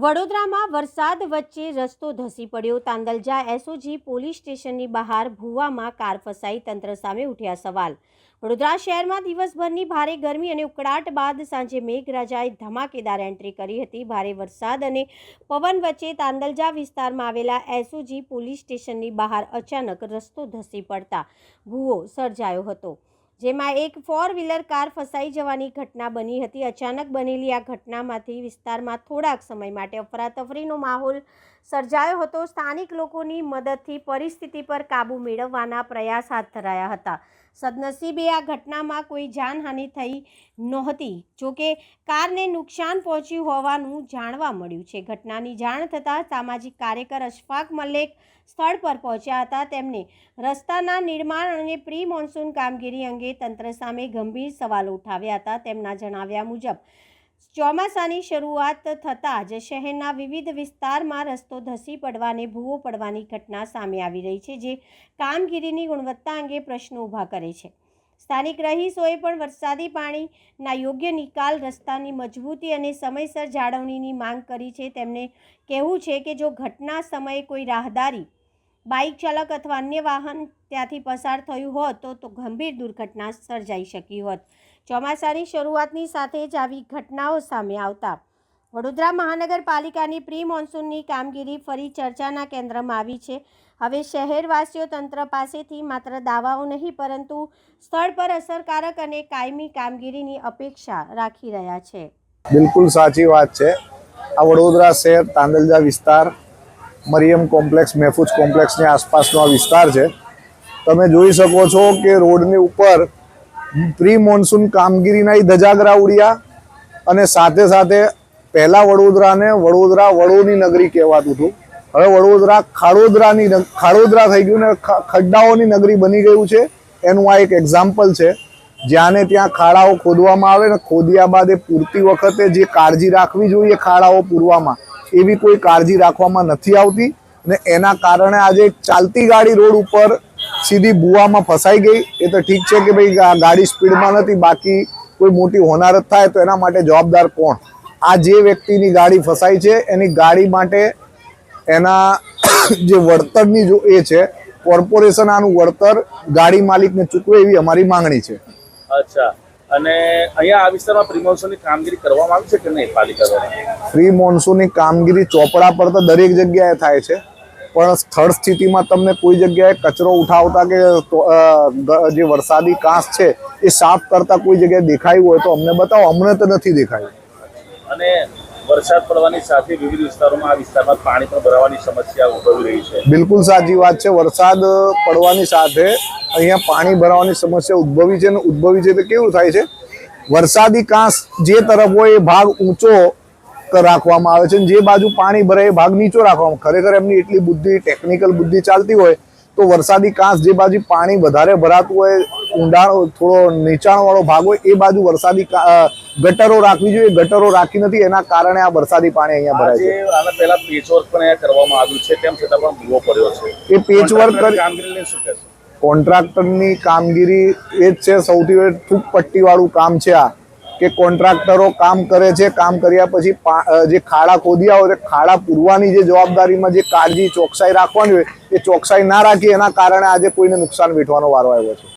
વડોદરામાં વરસાદ વચ્ચે રસ્તો ધસી પડ્યો। તાંદલજા એસઓજી પોલીસ સ્ટેશનની બહાર ભૂવામાં કાર ફસાઈ, તંત્ર સામે ઉઠ્યા સવાલ। વડોદરા શહેરમાં દિવસભરની ભારે ગરમી અને ઉકળાટ બાદ સાંજે મેઘરાજાએ ધમાકેદાર એન્ટ્રી કરી હતી। ભારે વરસાદ અને પવન વચ્ચે તાંદલજા વિસ્તારમાં આવેલા એસઓજી પોલીસ સ્ટેશનની બહાર અચાનક રસ્તો ધસી પડતા ભૂવો સર્જાયો હતો, જેમાં એક 4 વ્હીલર કાર ફસાઈ જવાની ઘટના બની હતી। અચાનક બનેલી આ ઘટનામાંથી વિસ્તારમાં થોડાક સમય માટે અફરાતફરીનો માહોલ સર્જાયો હતો। સ્થાનિક લોકોની મદદથી પરિસ્થિતિ પર કાબૂ મેળવવાના પ્રયાસ હાથ ધરાયા હતા। સદનસીબે આ ઘટનામાં કોઈ જાનહાનિ થઈ નહોતી, જોકે કારને નુકસાન પહોંચ્યું હોવાનું જાણવા મળ્યું છે। ઘટનાની જાણ થતાં સામાજિક કાર્યકર અશફાક મલેક સ્થળ પર પહોંચ્યા હતા। તેમણે રસ્તાના નિર્માણ અને પ્રી મોન્સૂન કામગીરી અંગે તંત્ર સામે ગંભીર સવાલો ઉઠાવ્યા હતા। તેમના જણાવ્યા મુજબ ચોમાસાની શરૂઆત થતાં જ શહેરના વિવિધ વિસ્તારમાં રસ્તો ધસી પડવાને ભૂવો પડવાની ઘટના સામે આવી રહી છે, જે કામગીરીની ગુણવત્તા અંગે પ્રશ્નો ઊભા કરે છે। સ્થાનિક રહીશોએ પણ વરસાદી પાણીના યોગ્ય નિકાલ, રસ્તાની મજબૂતી અને સમયસર જાળવણીની માંગ કરી છે। તેમને કહેવું છે કે જો ઘટના સમયે કોઈ રાહદારી, બાઇક ચાલક અથવા અન્ય વાહન ત્યાંથી પસાર થયું હોત તો ગંભીર દુર્ઘટના સર્જાઈ શકી હોત। ચોમાસાની શરૂઆતની સાથે જ આવી ઘટનાઓ સામે આવતા વડોદરા મહાનગરપાલિકાની પ્રી મોન્સૂનની કામગીરી ફરી ચર્ચાના કેન્દ્રમાં આવી છે। હવે શહેરવાસીઓ તંત્ર પાસેથી માત્ર દાવાઓ નહીં, પરંતુ સ્થળ પર અસરકારક અને કાયમી કામગીરીની અપેક્ષા રાખી રહ્યા છે। બિલકુલ સાચી વાત છે। આ વડોદરા શહેર તાંદલજા વિસ્તાર, મરિયમ કોમ્પ્લેક્સ, મહેફૂઝ કોમ્પ્લેક્સની આસપાસનો આ વિસ્તાર છે। તમે જોઈ શકો છો કે રોડની ઉપર પ્રી મોન્સૂન કામગીરીના ધજાગરા ઉડ્યા અને સાથે સાથે પહેલા વડોદરાને વડોદરા વડોની નગરી કહેવાતું હતું, હવે વડોદરા ખાડોદરા થઈ ગયું ને ખડ્ડાઓની નગરી બની ગયું છે। એનું આ એક એક્ઝામ્પલ છે। જ્યાં ને ત્યાં ખાડાઓ ખોદવામાં આવે ને ખોદ્યા બાદ એ પૂરતી વખતે જે કાળજી રાખવી જોઈએ ખાડાઓ પૂરવામાં, એવી કોઈ કાળજી રાખવામાં નથી આવતી અને એના કારણે આજે ચાલતી ગાડી રોડ ઉપર સીધી ભૂવામાં ફસાઈ ગઈ। એ તો ઠીક છે કે ભાઈ ગાડી સ્પીડમાં નથી, બાકી કોઈ મોટી હોનારત થાય તો એના માટે જવાબદાર કોણ? આ જે વ્યક્તિની ગાડી ફસાઈ છે એની ગાડી માટે એના જે વળતરની જો એ છે, કોર્પોરેશન આનું વળતર ગાડી માલિકને ચૂકવે એવી અમારી માંગણી છે। અચ્છા, અને અહીંયા આ વિસ્તારમાં પ્રી મોન્સૂનની કામગીરી કરવામાં આવી છે કે નહીં પાલિકા દ્વારા? પ્રી મોન્સૂનની કામગીરી ચોપડા પર તો દરેક જગ્યાએ થાય છે, પણ સ્થળ સ્થિતિમાં તમને કોઈ જગ્યાએ કચરો ઉઠાવતા કે જે વરસાદી કાંસ છે એ સાફ કરતા કોઈ જગ્યાએ દેખાયું હોય તો અમને બતાવો। અમને તો નથી દેખાયું। અને વરસાદ પડવાની સાથે વિવિધ વિસ્તારોમાં આ વિસ્તારમાં પાણી પણ ભરાવાની સમસ્યા ઉદ્ભવી રહી છે। બિલકુલ સાચી વાત છે। વરસાદ પડવાની સાથે અહીંયા પાણી ભરાવાની સમસ્યા ઉદ્ભવી છે, અને ઉદ્ભવી છે તો કેવું થાય છે, વરસાદી કાંસ જે તરફ હોય એ ભાગ ઊંચો રાખવામાં આવે છે, જે બાજુ પાણી ભરાય એ ભાગ નીચો રાખવામાં। ખરેખર એમની એટલી બુદ્ધિ, ટેકનિકલ બુદ્ધિ ચાલતી હોય તો વરસાદી કાંસ જે બાજુ પાણી વધારે ભરાતું હોય, ઊંડાણ થોડો નીચાણવાળો ભાગ હોય એ બાજુ વરસાદી ગટરો રાખવી જોઈએ। ગટરો રાખી નથી, એના કારણે આ વરસાદી પાણી અહીંયા ભરાય છે। આના પહેલા પેચવર્ક પણ અહીંયા કરવામાં આવ્યું છે, તેમ છતાં પણ ભૂવો પડ્યો છે। એ પેચવર્ક કામગીરીને શું કહેશો? કોન્ટ્રાક્ટરની કામગીરી એ જ છે, સૌથી થૂક પટ્ટીવાળું કામ છે આ, કે કોન્ટ્રાક્ટરો કામ કરે છે, કામ કર્યા પછી જે ખાડા ખોદ્યા હોય ખાડા પૂરવાની જે જવાબદારીમાં જે કાળજી, ચોકસાઈ રાખવાની હોય એ ચોકસાઈ ના રાખી, એના કારણે આજે કોઈને નુકસાન વેઠવાનો વારો આવ્યો છે।